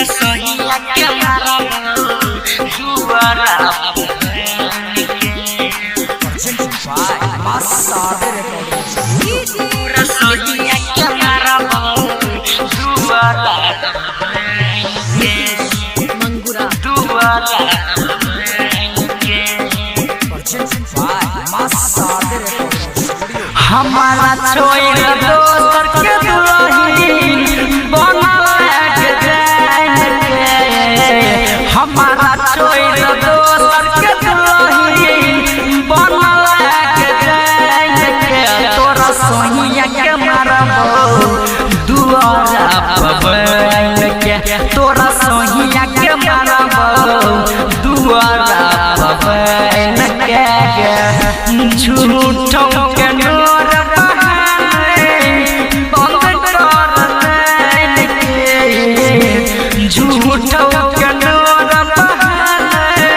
रसोइया के मारा दुआरा रसोइया के मारा दुआरा मंगुरा दुआरा हमारा छोड़ दोसर के दुल्हन बनल के जाएंगे हमारा छोड़ दोसर के दुल्हन बनल के जाएंगे तोरा सोहिया के मारबो दुआरा पवन के तोरा सोहिया के मारबो दुआरा पवन के झूठों के नूर बहाने बंद कर देंगे झूठों के नूर बहाने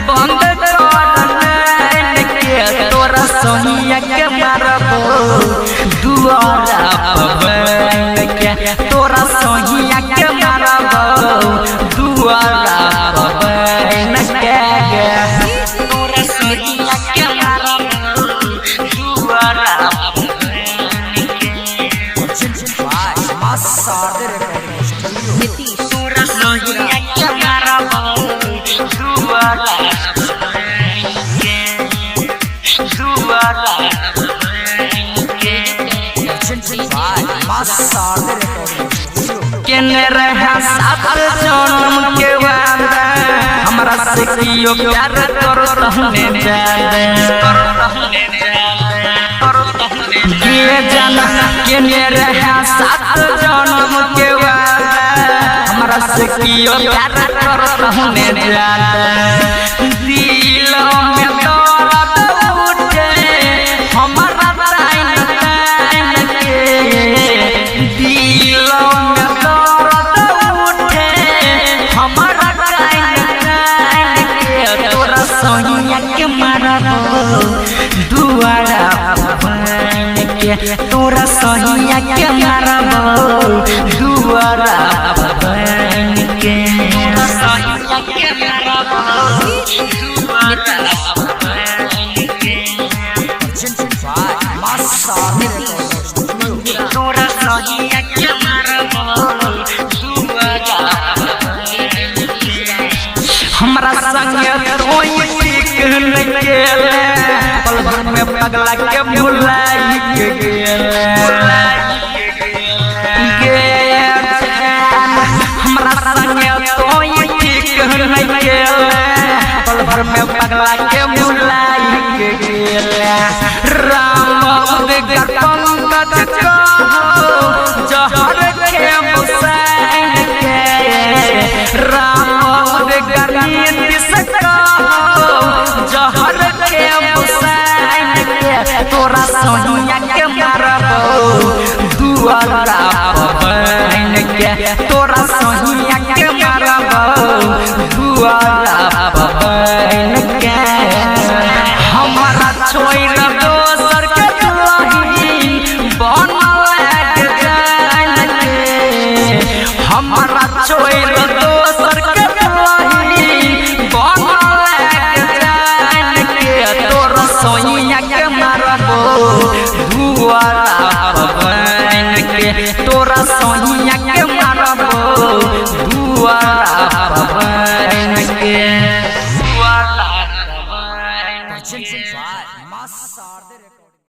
बंद कर देंगे तोरा सोहिया के मारबो दुआरा पवन के तोरा सोहिया के मारबो दुआरा पवन के तोरा सोहिया के केने रहा सात जन्म के वादा हमरा से कियो प्यार करो तहने जाने ये जाना केने रहा सात जन्म के वादा हमरा से कियो प्यार करो तहने जाने दिल में दर्द उठे हमरा टाइम के दिल में दर्द उठे हमरा टाइम के तोरा सोहिया के मारबो दुआरा पवन के तोरा सोहिया के मारबो दुआरा पवन के तोरा सोहिया के मारबो दुआरा पवन के तोरा सोहिया के मारबो दुआरा हमरा संगे कोई ठीक नहीं गेले पल भर में पगला के भुलाई के गेले हमरा संगे कोई ठीक नहीं गेले पल भर में पगला के भुलाई के गेले राम उदगर पंकज कहो जहर के मुसैन के राम उदगर नीति से कहो जहर के मुसैन के तोरा सोहिया के मारबो दुआरा पवन के तोरा सोहिया के मारबो दुआरा पवन के हमारा छोड़ दोसर के दुल्हन बनल के जाएंगे हमारा छोड़ दोसर के दुल्हन बनल के जाएंगे तोरा सोहिया के मारबो दुआरा पवन के तोरा सोहिया के मारबो दुआरा पवन के दुआरा पवन के